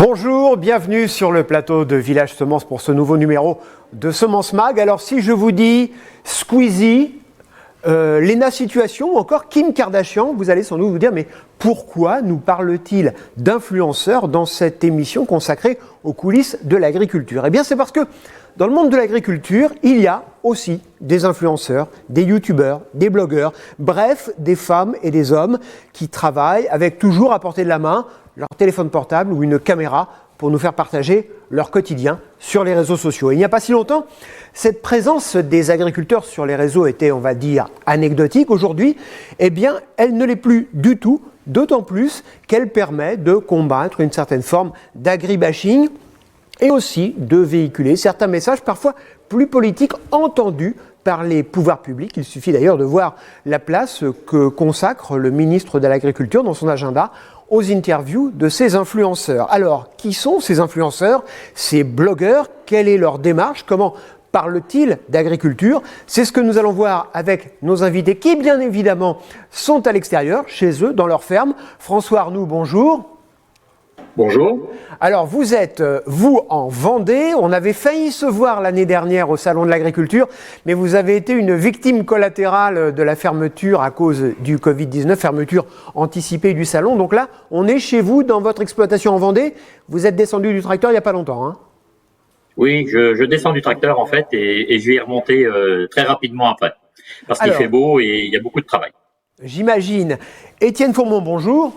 Bonjour, bienvenue sur le plateau de Village Semences pour ce nouveau numéro de Semences Mag. Alors si je vous dis Squeezie, Lena Situation ou encore Kim Kardashian, vous allez sans doute vous dire mais pourquoi nous parle-t-il d'influenceurs dans cette émission consacrée aux coulisses de l'agriculture? Eh bien c'est parce que dans le monde de l'agriculture, il y a aussi des influenceurs, des youtubeurs, des blogueurs, bref, des femmes et des hommes qui travaillent avec toujours à portée de la main leur téléphone portable ou une caméra pour nous faire partager leur quotidien sur les réseaux sociaux. Et il n'y a pas si longtemps, cette présence des agriculteurs sur les réseaux était, on va dire, anecdotique. Aujourd'hui, eh bien, elle ne l'est plus du tout, d'autant plus qu'elle permet de combattre une certaine forme d'agribashing et aussi de véhiculer certains messages parfois plus politiques entendus par les pouvoirs publics. Il suffit d'ailleurs de voir la place que consacre le ministre de l'Agriculture dans son agenda aux interviews de ces influenceurs. Alors, qui sont ces influenceurs, ces blogueurs? Quelle est leur démarche? Comment parlent-ils d'agriculture? C'est ce que nous allons voir avec nos invités qui, bien évidemment, sont à l'extérieur, chez eux, dans leur ferme. François Arnoux, bonjour. Bonjour. Alors, vous êtes, vous, en Vendée. On avait failli se voir l'année dernière au Salon de l'Agriculture, mais vous avez été une victime collatérale de la fermeture à cause du Covid-19, fermeture anticipée du Salon. Donc là, on est chez vous, dans votre exploitation en Vendée. Vous êtes descendu du tracteur il n'y a pas longtemps, hein? Oui, je descends du tracteur, en fait, et je vais y remonter très rapidement après. Parce qu'il fait beau et il y a beaucoup de travail. J'imagine. Étienne Fourmont, bonjour.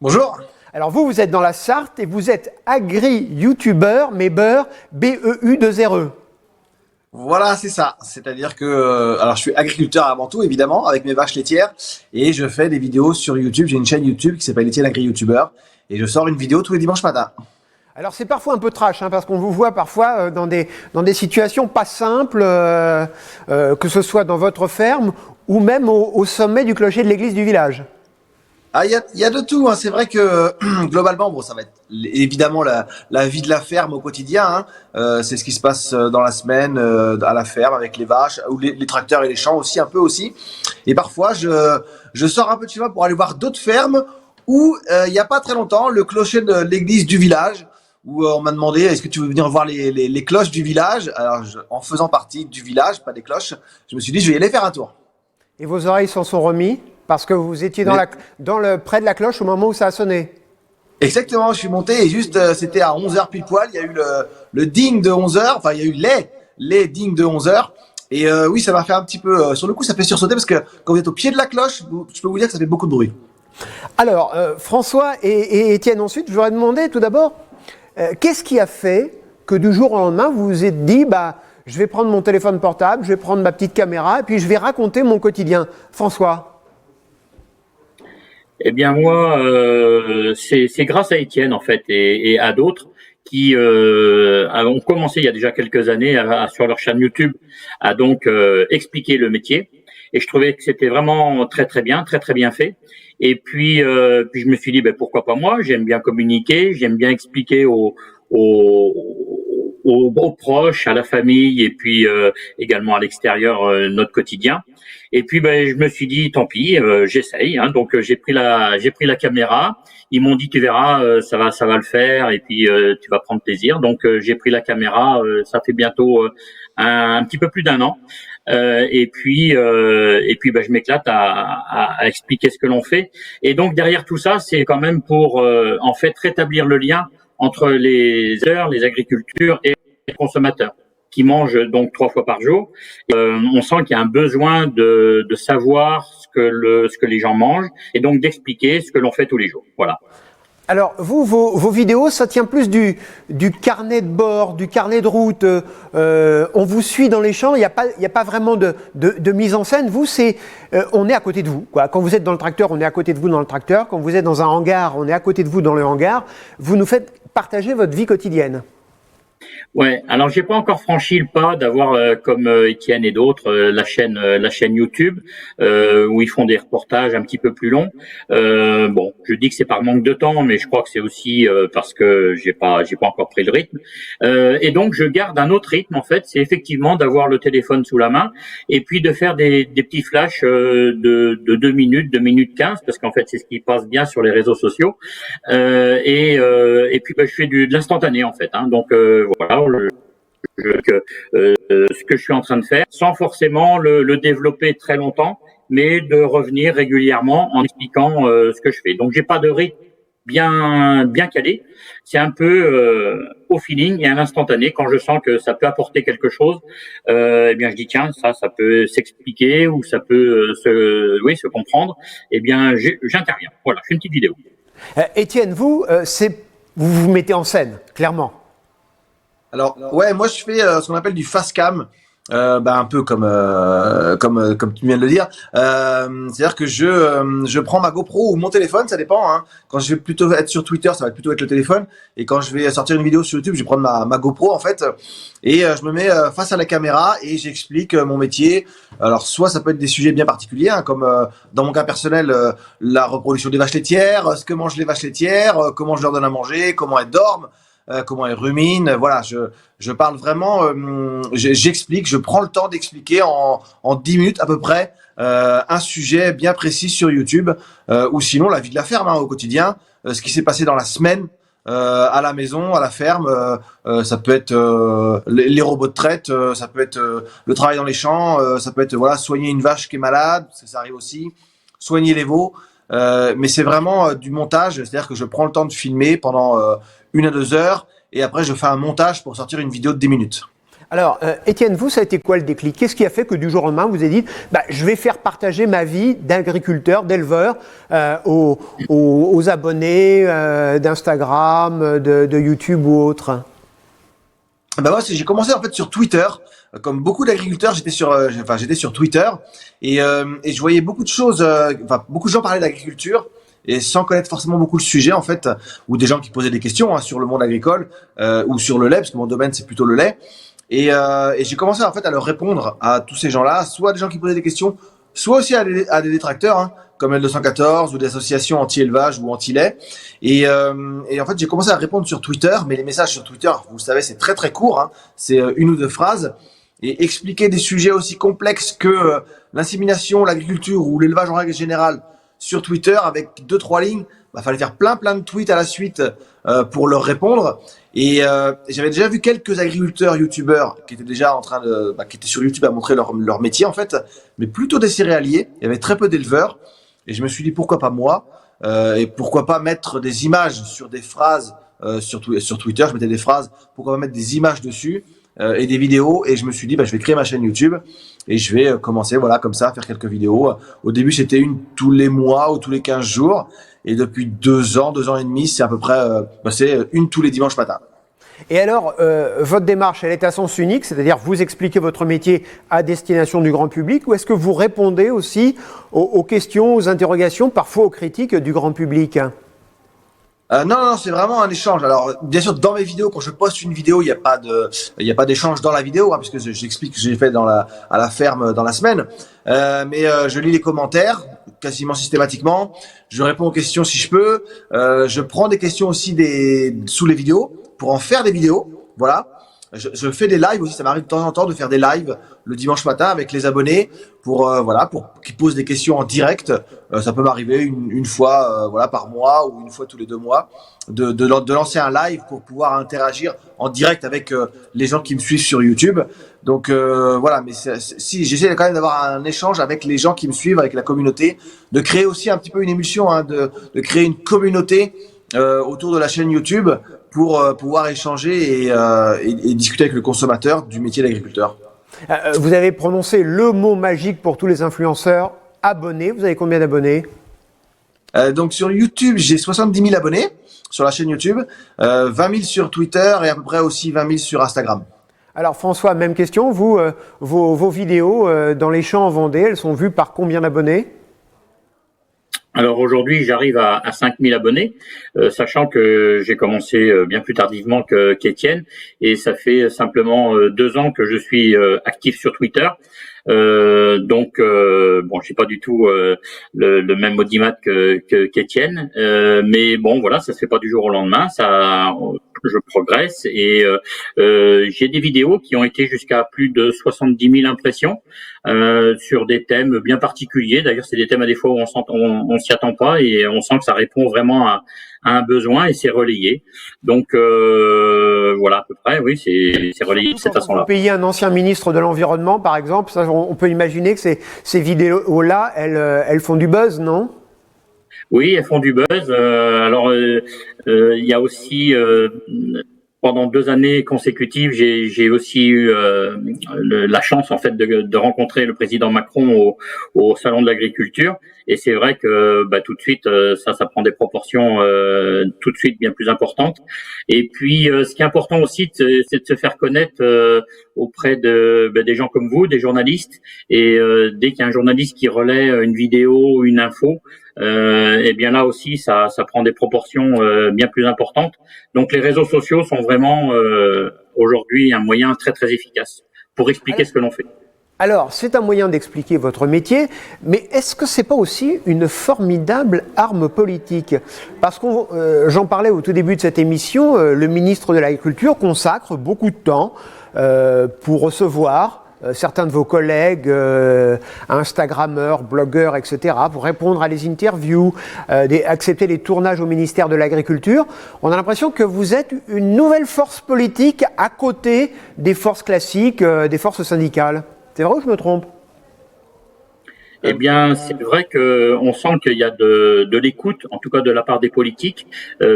Bonjour. Alors vous êtes dans la Sarthe et vous êtes agri-youtubeur, mais beurre, B-E-U-2-R-E. Voilà, c'est ça. C'est-à-dire que, alors je suis agriculteur avant tout, évidemment, avec mes vaches laitières, et je fais des vidéos sur YouTube. J'ai une chaîne YouTube qui s'appelle Étienne Agri-Youtubeur, et je sors une vidéo tous les dimanches matin. Alors c'est parfois un peu trash, hein, parce qu'on vous voit parfois dans des situations pas simples, que ce soit dans votre ferme ou même au sommet du clocher de l'église du village. Ah, il y a de tout, hein. C'est vrai que globalement, bon, ça va être évidemment la vie de la ferme au quotidien, hein. C'est ce qui se passe dans la semaine à la ferme avec les vaches ou les tracteurs et les champs aussi, un peu aussi. Et parfois, je sors un peu de chez moi pour aller voir d'autres fermes où il y a pas très longtemps, le clocher de l'église du village, où on m'a demandé est-ce que tu veux venir voir les cloches du village. Alors, en faisant partie du village, pas des cloches, je me suis dit je vais y aller faire un tour. Et vos oreilles s'en sont remis? Parce que vous étiez près de la cloche au moment où ça a sonné. Exactement, je suis monté et juste, c'était à 11h pile poil, il y a eu le ding de 11h, enfin il y a eu les ding de 11h. Et oui, ça m'a fait un petit peu, sur le coup ça fait sursauter parce que quand vous êtes au pied de la cloche, je peux vous dire que ça fait beaucoup de bruit. Alors, François et Étienne ensuite, je voudrais demander tout d'abord, qu'est-ce qui a fait que du jour au lendemain, vous vous êtes dit, je vais prendre mon téléphone portable, je vais prendre ma petite caméra et puis je vais raconter mon quotidien. François? Eh bien moi, c'est grâce à Étienne en fait et à d'autres qui ont commencé il y a déjà quelques années sur leur chaîne YouTube à donc expliquer le métier. Et je trouvais que c'était vraiment très très bien fait. Et puis je me suis dit pourquoi pas moi. J'aime bien communiquer, j'aime bien expliquer aux proches, à la famille et puis également à l'extérieur notre quotidien. Et puis je me suis dit tant pis, j'essaye. Hein. Donc j'ai pris la caméra. Ils m'ont dit tu verras, ça va le faire et puis tu vas prendre plaisir. Donc j'ai pris la caméra. Ça fait bientôt un petit peu plus d'un an. Et puis je m'éclate à expliquer ce que l'on fait. Et donc derrière tout ça, c'est quand même pour en fait rétablir le lien entre les agricultures et les consommateurs qui mangent donc 3 fois par jour. On sent qu'il y a un besoin de savoir ce que les gens mangent et donc d'expliquer ce que l'on fait tous les jours. Voilà. Alors, vous, vos vidéos, ça tient plus du carnet de bord, du carnet de route. On vous suit dans les champs, il n'y a pas vraiment de mise en scène. Vous, on est à côté de vous, quoi. Quand vous êtes dans le tracteur, on est à côté de vous dans le tracteur. Quand vous êtes dans un hangar, on est à côté de vous dans le hangar. Vous nous faites partager votre vie quotidienne. Ouais, alors j'ai pas encore franchi le pas d'avoir comme Étienne et d'autres la chaîne YouTube où ils font des reportages un petit peu plus longs. Bon, je dis que c'est par manque de temps, mais je crois que c'est aussi parce que j'ai pas encore pris le rythme. Et donc je garde un autre rythme en fait, c'est effectivement d'avoir le téléphone sous la main et puis de faire des petits flashs de 2 minutes, 2 minutes 15 parce qu'en fait c'est ce qui passe bien sur les réseaux sociaux. Et puis je fais de l'instantané en fait. Hein, donc voilà. Ce que je suis en train de faire, sans forcément le développer très longtemps, mais de revenir régulièrement en expliquant ce que je fais. Donc j'ai pas de rythme bien calé, c'est un peu au feeling et à l'instantané. Quand je sens que ça peut apporter quelque chose, eh bien je dis tiens ça peut s'expliquer ou ça peut se comprendre. Eh bien j'interviens. Voilà, je fais une petite vidéo. Étienne, vous vous mettez en scène, clairement. Alors, ouais, moi je fais ce qu'on appelle du fast cam, un peu comme tu viens de le dire. C'est-à-dire que je prends ma GoPro ou mon téléphone, ça dépend. Hein. Quand je vais plutôt être sur Twitter, ça va plutôt être le téléphone. Et quand je vais sortir une vidéo sur YouTube, je vais prendre ma GoPro en fait, et je me mets face à la caméra et j'explique mon métier. Alors, soit ça peut être des sujets bien particuliers, hein, comme dans mon cas personnel, la reproduction des vaches laitières, ce que mangent les vaches laitières, comment je leur donne à manger, comment elles dorment. Comment elles ruminent, voilà, je parle vraiment, j'explique, je prends le temps d'expliquer en 10 minutes à peu près un sujet bien précis sur YouTube, ou sinon la vie de la ferme hein, au quotidien, ce qui s'est passé dans la semaine à la maison, à la ferme, ça peut être les robots de traite, ça peut être le travail dans les champs, ça peut être voilà soigner une vache qui est malade, parce que ça arrive aussi, soigner les veaux. Mais c'est vraiment du montage, c'est-à-dire que je prends le temps de filmer pendant 1 à 2 heures et après je fais un montage pour sortir une vidéo de 10 minutes. Alors, Étienne, vous, ça a été quoi le déclic? Qu'est-ce qui a fait que du jour au lendemain, vous avez dit je vais faire partager ma vie d'agriculteur, d'éleveur aux abonnés d'Instagram, de YouTube ou autres? Moi, j'ai commencé en fait sur Twitter. Comme beaucoup d'agriculteurs, j'étais sur Twitter et je voyais beaucoup de choses. Beaucoup de gens parlaient d'agriculture et sans connaître forcément beaucoup le sujet en fait, ou des gens qui posaient des questions hein, sur le monde agricole ou sur le lait, parce que mon domaine c'est plutôt le lait. Et j'ai commencé en fait à leur répondre à tous ces gens-là, soit des gens qui posaient des questions, soit aussi à des détracteurs, hein, comme L214 ou des associations anti-élevage ou anti-lait. Et en fait, j'ai commencé à répondre sur Twitter, mais les messages sur Twitter, vous le savez, c'est très très court, hein, c'est 1 ou 2 phrases. Et expliquer des sujets aussi complexes que l'insémination, l'agriculture ou l'élevage en règle générale sur Twitter avec 2-3 lignes, fallait faire plein de tweets à la suite pour leur répondre. Et j'avais déjà vu quelques agriculteurs, youtubeurs qui étaient déjà en train qui étaient sur YouTube à montrer leur métier en fait, mais plutôt des céréaliers. Il y avait très peu d'éleveurs et je me suis dit pourquoi pas moi et pourquoi pas mettre des images sur des phrases sur Twitter. Je mettais des phrases, pourquoi pas mettre des images dessus et des vidéos. Et je me suis dit je vais créer ma chaîne YouTube et je vais commencer voilà comme ça à faire quelques vidéos. Au début c'était une tous les mois ou tous les 15 jours. Et depuis 2 ans et demi, c'est à peu près c'est une tous les dimanches matin. Et alors, votre démarche, elle est à sens unique, c'est-à-dire vous expliquez votre métier à destination du grand public, ou est-ce que vous répondez aussi aux questions, aux interrogations, parfois aux critiques du grand public? Non, c'est vraiment un échange. Alors, bien sûr, dans mes vidéos, quand je poste une vidéo, il n'y a pas d'échange dans la vidéo, hein, puisque j'explique ce que j'ai fait à la ferme dans la semaine. Mais je lis les commentaires quasiment systématiquement. Je réponds aux questions si je peux. Je prends des questions aussi sous les vidéos pour en faire des vidéos. Voilà. Je fais des lives aussi. Ça m'arrive de temps en temps de faire des lives le dimanche matin avec les abonnés pour qu'ils posent des questions en direct. Ça peut m'arriver une fois par mois ou une fois tous les 2 mois de lancer un live pour pouvoir interagir en direct avec les gens qui me suivent sur YouTube. Donc mais si j'essaie quand même d'avoir un échange avec les gens qui me suivent, avec la communauté, de créer aussi un petit peu une émulsion, hein, de créer une communauté autour de la chaîne YouTube pour pouvoir échanger et discuter avec le consommateur du métier d'agriculteur. Vous avez prononcé le mot magique pour tous les influenceurs, abonnés. Vous avez combien d'abonnés? Donc sur YouTube, j'ai 70 000 abonnés sur la chaîne YouTube, 20 000 sur Twitter et à peu près aussi 20 000 sur Instagram. Alors François, même question, vous, vos vidéos dans les champs en Vendée, elles sont vues par combien d'abonnés? Alors aujourd'hui, j'arrive à 5000 abonnés, sachant que j'ai commencé bien plus tardivement qu'Étienne, et ça fait simplement 2 ans que je suis actif sur Twitter. Donc bon, j'ai pas du tout le même audimat qu'Étienne, mais bon voilà, ça se fait pas du jour au lendemain, ça je progresse et j'ai des vidéos qui ont été jusqu'à plus de 70 000 impressions sur des thèmes bien particuliers. D'ailleurs, c'est des thèmes à des fois où on s'y attend pas et on sent que ça répond vraiment à un besoin et c'est relayé. Donc voilà à peu près, oui, c'est relayé de cette façon-là. Vous payez un ancien ministre de l'Environnement, par exemple, ça, on peut imaginer que ces vidéos-là, elles font du buzz, non? Oui, elles font du buzz. Alors, il y a aussi pendant 2 années consécutives, j'ai aussi eu la chance en fait de rencontrer le président Macron au salon de l'agriculture. Et c'est vrai que tout de suite, ça prend des proportions tout de suite bien plus importantes. Et puis, ce qui est important aussi, c'est de se faire connaître auprès des gens comme vous, des journalistes. Et dès qu'il y a un journaliste qui relaie une vidéo ou une info, et bien là aussi, ça prend des proportions bien plus importantes. Donc, les réseaux sociaux sont vraiment aujourd'hui un moyen très très efficace pour expliquer ce que l'on fait. Alors, c'est un moyen d'expliquer votre métier, mais est-ce que c'est pas aussi une formidable arme politique? Parce que j'en parlais au tout début de cette émission, le ministre de l'Agriculture consacre beaucoup de temps pour recevoir certains de vos collègues, Instagrammeurs, blogueurs, etc., pour répondre à des interviews, accepter les tournages au ministère de l'Agriculture. On a l'impression que vous êtes une nouvelle force politique à côté des forces classiques, des forces syndicales. C'est vrai ou je me trompe? Eh bien, c'est vrai qu'on sent qu'il y a de l'écoute, en tout cas de la part des politiques,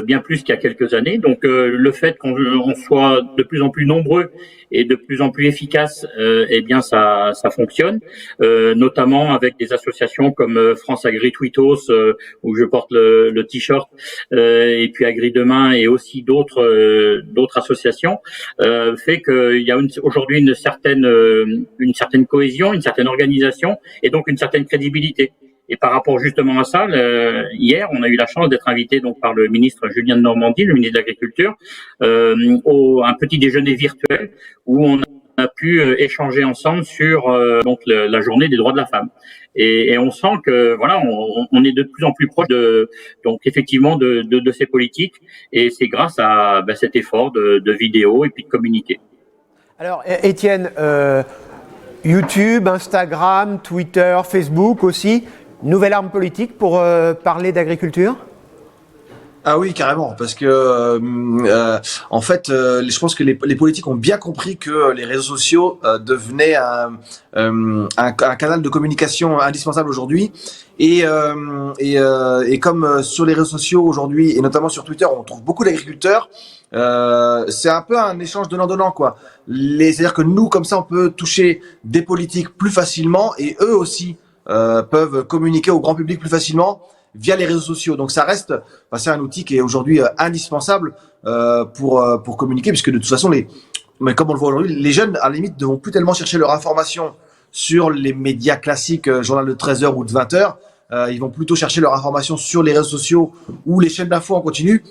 bien plus qu'il y a quelques années. Donc, le fait qu'on soit de plus en plus nombreux et de plus en plus efficaces, eh bien, ça fonctionne, notamment avec des associations comme France Agri Twittos, où je porte le t-shirt, et puis Agri Demain et aussi d'autres associations, fait qu'il y a aujourd'hui une certaine cohésion, une certaine organisation, et donc une certaine crédibilité. Et par rapport justement à ça, hier, on a eu la chance d'être invité donc par le ministre Julien de Normandie, le ministre de l'Agriculture, un petit déjeuner virtuel où on a pu échanger ensemble sur donc la journée des droits de la femme. Et on sent que voilà, on est de plus en plus proche donc effectivement de ces politiques. Et c'est grâce à cet effort de vidéo et puis de communiquer. Alors, Étienne, YouTube, Instagram, Twitter, Facebook aussi, nouvelle arme politique pour parler d'agriculture? Ah oui, carrément, parce que en fait, je pense que les politiques ont bien compris que les réseaux sociaux devenaient un canal de communication indispensable aujourd'hui. Et comme sur les réseaux sociaux aujourd'hui, et notamment sur Twitter, on trouve beaucoup d'agriculteurs, c'est un peu un échange donnant-donnant, quoi. C'est-à-dire que nous, comme ça, on peut toucher des politiques plus facilement, et eux aussi peuvent communiquer au grand public plus facilement via les réseaux sociaux. Donc ça reste, c'est un outil qui est aujourd'hui indispensable pour communiquer, puisque de toute façon, mais comme on le voit aujourd'hui, les jeunes, à la limite, ne vont plus tellement chercher leur information sur les médias classiques, journal de 13h ou de 20h. Ils vont plutôt chercher leur information sur les réseaux sociaux ou les chaînes d'infos en continu.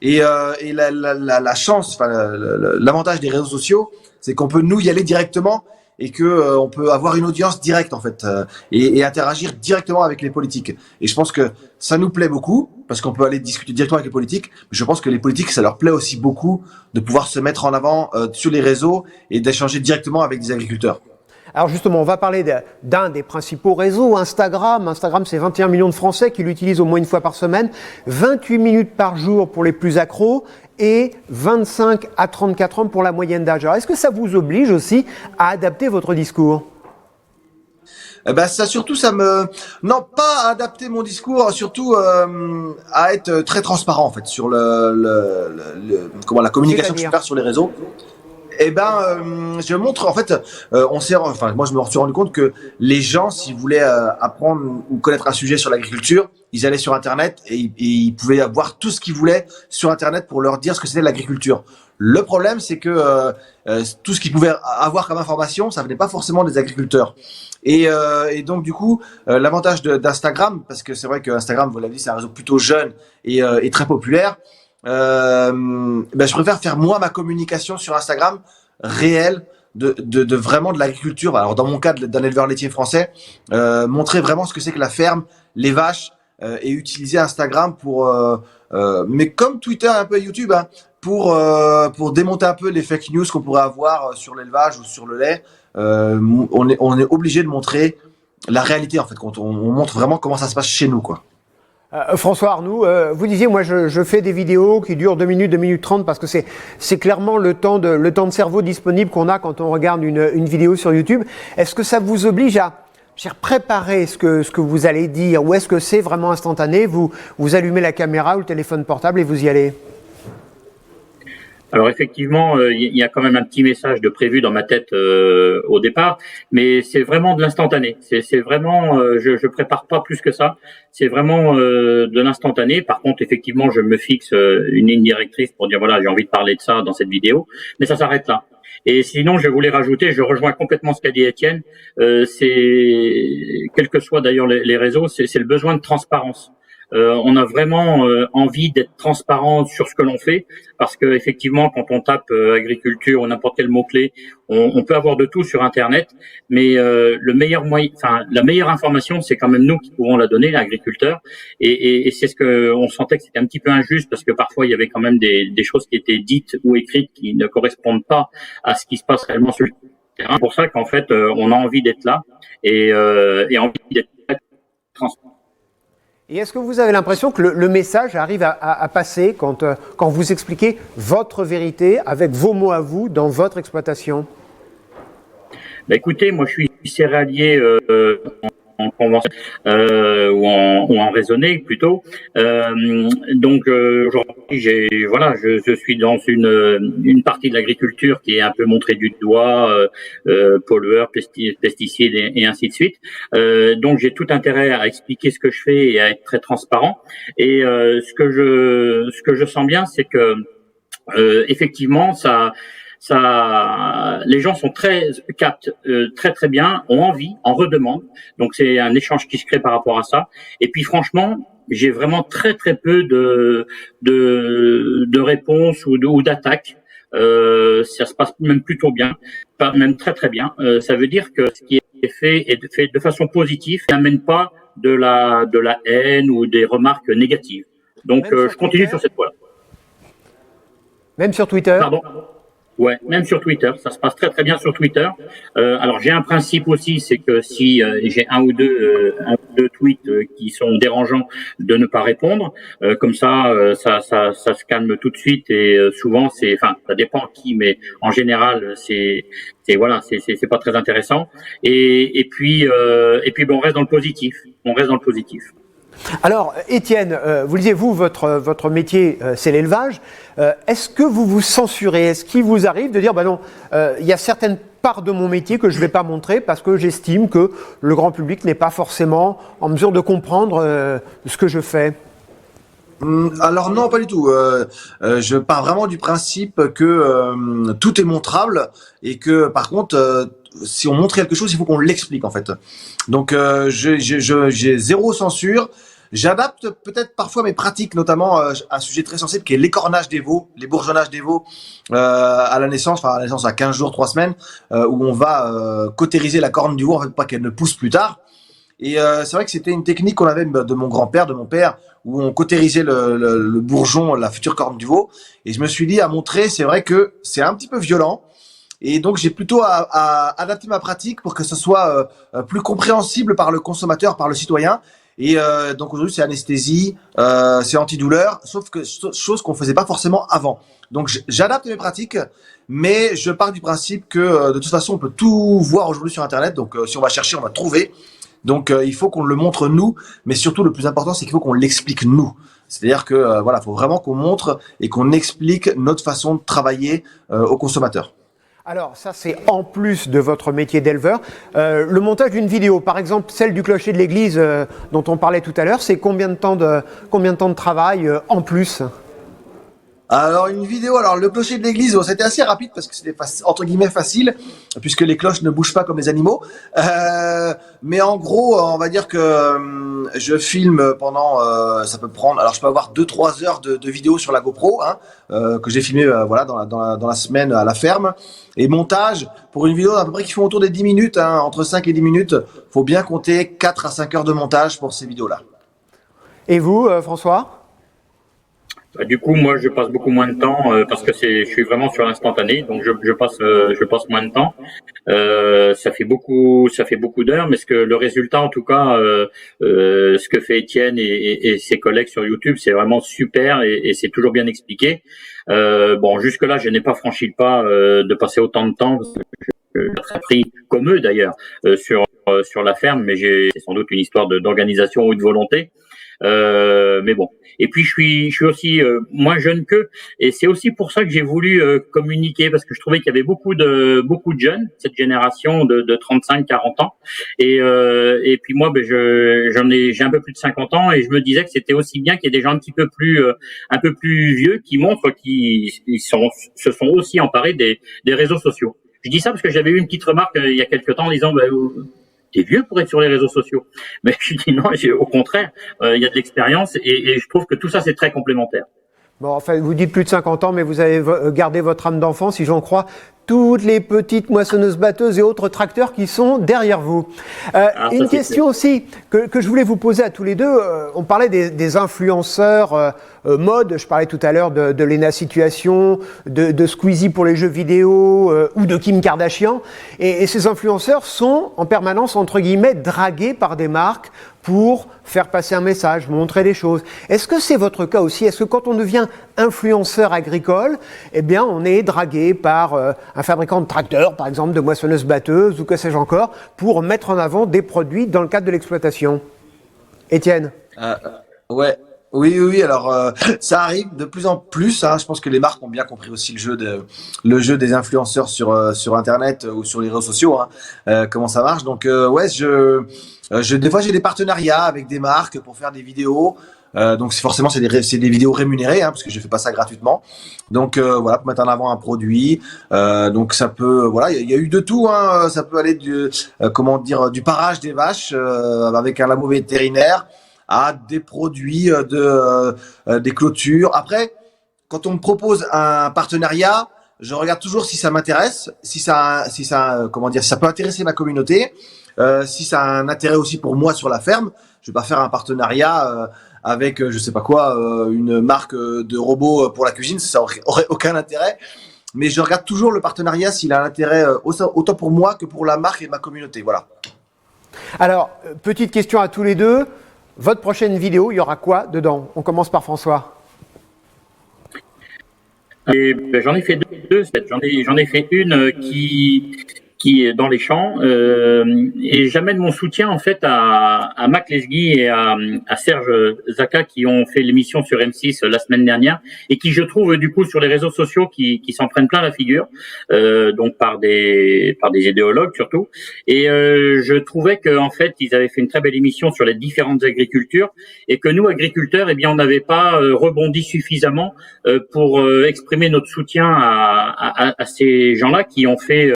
Et la chance, l'avantage des réseaux sociaux, c'est qu'on peut nous y aller directement et que on peut avoir une audience directe en fait et interagir directement avec les politiques. Et je pense que ça nous plaît beaucoup parce qu'on peut aller discuter directement avec les politiques. Mais je pense que les politiques, ça leur plaît aussi beaucoup de pouvoir se mettre en avant sur les réseaux et d'échanger directement avec des agriculteurs. Alors justement, on va parler d'un des principaux réseaux, Instagram. Instagram, c'est 21 millions de Français qui l'utilisent au moins une fois par semaine, 28 minutes par jour pour les plus accros et 25 à 34 ans pour la moyenne d'âge. Alors est-ce que ça vous oblige aussi à adapter votre discours ? Ça surtout, non, pas à adapter mon discours, surtout à être très transparent en fait sur la communication que je peux faire sur les réseaux. Eh ben, je montre en fait, enfin moi je me suis rendu compte que les gens, s'ils voulaient apprendre ou connaître un sujet sur l'agriculture, ils allaient sur Internet et ils pouvaient avoir tout ce qu'ils voulaient sur Internet pour leur dire ce que c'était l'agriculture. Le problème, c'est que tout ce qu'ils pouvaient avoir comme information, ça venait pas forcément des agriculteurs. Et donc du coup, l'avantage d'Instagram, parce que c'est vrai que Instagram, vous l'avez dit, c'est un réseau plutôt jeune et très populaire. Ben, je préfère faire moi ma communication sur Instagram réelle de vraiment de l'agriculture. Alors dans mon cas d'un éleveur laitier français, montrer vraiment ce que c'est que la ferme, les vaches et utiliser Instagram mais comme Twitter et un peu YouTube, hein, pour démonter un peu les fake news qu'on pourrait avoir sur l'élevage ou sur le lait. On est obligé de montrer la réalité en fait, quand on montre vraiment comment ça se passe chez nous quoi. François Arnoux, vous disiez, moi je fais des vidéos qui durent 2 minutes, 2 minutes 30 parce que c'est clairement le temps de cerveau disponible qu'on a quand on regarde une vidéo sur YouTube. Est-ce que ça vous oblige à préparer ce que vous allez dire ou est-ce que c'est vraiment instantané, vous allumez la caméra ou le téléphone portable et vous y allez? Alors effectivement, il y a quand même un petit message de prévu dans ma tête au départ, mais c'est vraiment de l'instantané. C'est vraiment, je prépare pas plus que ça. C'est vraiment de l'instantané. Par contre, effectivement, je me fixe une ligne directrice pour dire voilà, j'ai envie de parler de ça dans cette vidéo, mais ça s'arrête là. Et sinon, je voulais rajouter, je rejoins complètement ce qu'a dit Étienne. C'est quels que soient d'ailleurs les réseaux, c'est le besoin de transparence. On a vraiment envie d'être transparent sur ce que l'on fait, parce que effectivement, quand on tape agriculture ou n'importe quel mot-clé, on peut avoir de tout sur Internet, mais le meilleur moyen, enfin la meilleure information, c'est quand même nous qui pouvons la donner, l'agriculteur. Et c'est ce que on sentait que c'était un petit peu injuste, parce que parfois il y avait quand même des choses qui étaient dites ou écrites qui ne correspondent pas à ce qui se passe réellement sur le terrain. C'est pour ça qu'en fait, on a envie d'être là et envie d'être transparent. Et est-ce que vous avez l'impression que le message arrive à passer quand vous expliquez votre vérité avec vos mots à vous dans votre exploitation? Bah écoutez, moi je suis céréalier en convention ou en raisonné plutôt. Donc aujourd'hui, je suis dans une partie de l'agriculture qui est un peu montrée du doigt, pollueurs, pesticides et ainsi de suite. Donc j'ai tout intérêt à expliquer ce que je fais et à être très transparent. Et ce que je sens bien, c'est que effectivement les gens captent très très bien, ont envie, en redemandent. Donc c'est un échange qui se crée par rapport à ça. Et puis franchement, j'ai vraiment très très peu de réponses ou d'attaques. Ça se passe même plutôt bien, même très très bien. Ça veut dire que ce qui est fait est fait de façon positive, et n'amène pas de la haine ou des remarques négatives. Donc je continue sur cette voie-là. Même sur Twitter? Pardon. Ouais, même sur Twitter, ça se passe très très bien sur Twitter. Alors j'ai un principe aussi, c'est que si j'ai un ou deux tweets qui sont dérangeants, de ne pas répondre. Comme ça se calme tout de suite et souvent ça dépend qui, mais en général c'est pas très intéressant. Et puis on reste dans le positif. Alors, Étienne, vous le disiez, votre métier, c'est l'élevage. Est-ce que vous vous censurez? Est-ce qu'il vous arrive de dire, non, il y a certaines parts de mon métier que je ne vais pas montrer parce que j'estime que le grand public n'est pas forcément en mesure de comprendre ce que je fais? Alors non, pas du tout. Je pars vraiment du principe que tout est montrable et que par contre, si on montre quelque chose, il faut qu'on l'explique en fait. Donc j'ai zéro censure. J'adapte peut-être parfois mes pratiques, notamment un sujet très sensible qui est l'écornage des veaux, les bourgeonnages des veaux à la naissance à 15 jours, 3 semaines, où on va cautériser la corne du veau en fait, pour pas qu'elle ne pousse plus tard. Et c'est vrai que c'était une technique qu'on avait de mon grand-père, de mon père, où on cautérisait le bourgeon, la future corne du veau. Et je me suis dit à montrer, c'est vrai que c'est un petit peu violent. Et donc j'ai plutôt à adapter ma pratique pour que ce soit plus compréhensible par le consommateur, par le citoyen. Et donc aujourd'hui c'est anesthésie, c'est antidouleur, sauf que chose qu'on faisait pas forcément avant. Donc j'adapte mes pratiques, mais je pars du principe que de toute façon on peut tout voir aujourd'hui sur Internet. Donc si on va chercher, on va trouver. Donc il faut qu'on le montre nous, mais surtout le plus important c'est qu'il faut qu'on l'explique nous. C'est-à-dire que faut vraiment qu'on montre et qu'on explique notre façon de travailler aux consommateurs. Alors ça c'est en plus de votre métier d'éleveur. Le montage d'une vidéo, par exemple celle du clocher de l'église dont on parlait tout à l'heure, c'est combien de temps de travail en plus? Alors une vidéo, alors le clocher de l'église, c'était assez rapide parce que c'était entre guillemets facile puisque les cloches ne bougent pas comme les animaux. Mais en gros, on va dire que je filme pendant, ça peut prendre, alors je peux avoir 2-3 heures de vidéo sur la GoPro hein, que j'ai filmé voilà dans la semaine à la ferme. Et montage pour une vidéo à peu près qui font autour des 10 minutes, hein, entre 5 et 10 minutes, faut bien compter 4 à 5 heures de montage pour ces vidéos-là. Et vous, François? Du coup, moi, je passe beaucoup moins de temps parce que je suis vraiment sur l'instantané, donc je passe moins de temps. Ça fait beaucoup d'heures, mais le résultat, en tout cas, ce que fait Étienne et ses collègues sur YouTube, c'est vraiment super et c'est toujours bien expliqué. Bon, jusque là, je n'ai pas franchi le pas de passer autant de temps. J'ai très pris comme eux d'ailleurs sur la ferme, mais c'est sans doute une histoire d'organisation ou de volonté. Mais bon. Et puis je suis aussi moins jeune qu'eux, et c'est aussi pour ça que j'ai voulu communiquer, parce que je trouvais qu'il y avait beaucoup de jeunes, cette génération de 35-40 ans, et puis moi j'ai un peu plus de 50 ans, et je me disais que c'était aussi bien qu'il y ait des gens un peu plus vieux qui montrent qu'ils se sont aussi emparés des réseaux sociaux. Je dis ça parce que j'avais eu une petite remarque il y a quelque temps en disant t'es vieux pour être sur les réseaux sociaux. Mais je dis non, au contraire, il y a de l'expérience et je trouve que tout ça, c'est très complémentaire. Bon, enfin, vous dites plus de 50 ans, mais vous avez gardé votre âme d'enfant, si j'en crois, toutes les petites moissonneuses batteuses et autres tracteurs qui sont derrière vous. Une question aussi que je voulais vous poser à tous les deux. On parlait des influenceurs mode, je parlais tout à l'heure de Lena Situation, de Squeezie pour les jeux vidéo ou de Kim Kardashian. Et ces influenceurs sont en permanence, entre guillemets, dragués par des marques pour faire passer un message, montrer des choses. Est-ce que c'est votre cas aussi? Est-ce que quand on devient influenceur agricole, eh bien, on est dragué par un fabricant de tracteurs, par exemple, de moissonneuses batteuses ou que sais-je encore, pour mettre en avant des produits dans le cadre de l'exploitation? Étienne? Ouais. Oui. Alors, ça arrive de plus en plus. Hein. Je pense que les marques ont bien compris aussi le jeu des influenceurs sur Internet ou sur les réseaux sociaux. Hein, comment ça marche. Donc, ouais, des fois, j'ai des partenariats avec des marques pour faire des vidéos. Donc, forcément, c'est des vidéos rémunérées, hein, parce que je fais pas ça gratuitement. Donc, voilà, pour mettre en avant un produit. Donc, ça peut, voilà, il y a eu de tout. Hein. Ça peut aller du parage des vaches avec un labo vétérinaire, à des produits des clôtures. Après, quand on me propose un partenariat, je regarde toujours si ça m'intéresse, si ça peut intéresser ma communauté, si ça a un intérêt aussi pour moi sur la ferme. Je vais pas faire un partenariat avec je sais pas quoi, une marque de robots pour la cuisine, ça aurait aucun intérêt. Mais je regarde toujours le partenariat s'il a un intérêt autant pour moi que pour la marque et ma communauté. Voilà. Alors, petite question à tous les deux. Votre prochaine vidéo, il y aura quoi dedans? On commence par François. J'en ai fait deux. J'en ai fait une qui est dans les champs, et j'amène mon soutien en fait à Mac Lesguy et à Serge Zaka qui ont fait l'émission sur M6 la semaine dernière et qui, je trouve, du coup sur les réseaux sociaux qui s'en prennent plein la figure, donc par des idéologues surtout, et je trouvais que en fait ils avaient fait une très belle émission sur les différentes agricultures et que nous agriculteurs, eh bien on n'avait pas rebondi suffisamment pour exprimer notre soutien à ces gens-là qui ont fait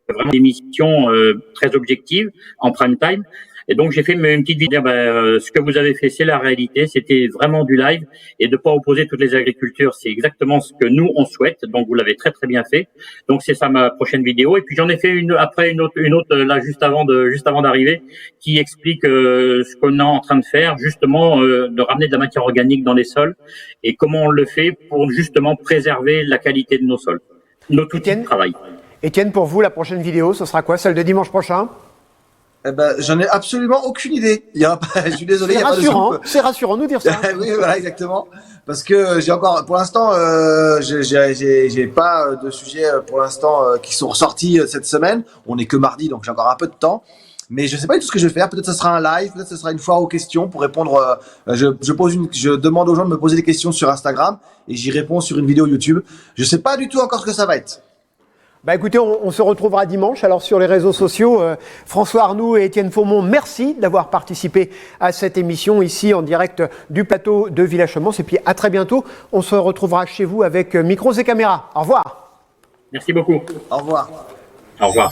vraiment des missions très objectives en prime time. Et donc j'ai fait une petite vidéo. Ce que vous avez fait, c'est la réalité. C'était vraiment du live et de pas opposer toutes les agricultures. C'est exactement ce que nous on souhaite. Donc vous l'avez très très bien fait. Donc c'est ça ma prochaine vidéo. Et puis j'en ai fait une autre là juste avant d'arriver, qui explique ce qu'on est en train de faire, justement de ramener de la matière organique dans les sols et comment on le fait pour justement préserver la qualité de nos sols. Notre outil de travail. Étienne, pour vous, la prochaine vidéo, ce sera quoi? Celle de dimanche prochain? J'en ai absolument aucune idée. Je suis désolé. C'est rassurant de nous dire ça. Oui, voilà, exactement. Parce que j'ai encore, pour l'instant, j'ai pas de sujets pour l'instant qui sont ressortis cette semaine. On n'est que mardi, donc j'ai encore un peu de temps. Mais je sais pas du tout ce que je vais faire. Peut-être ce sera un live, peut-être ce sera une foire aux questions pour répondre. Je demande aux gens de me poser des questions sur Instagram et j'y réponds sur une vidéo YouTube. Je sais pas du tout encore ce que ça va être. Bah écoutez, on se retrouvera dimanche alors sur les réseaux sociaux. François Arnoux et Étienne Faumont, merci d'avoir participé à cette émission ici en direct du plateau de Villach-Semence. Et puis à très bientôt. On se retrouvera chez vous avec micros et caméras. Au revoir. Merci beaucoup. Au revoir. Au revoir.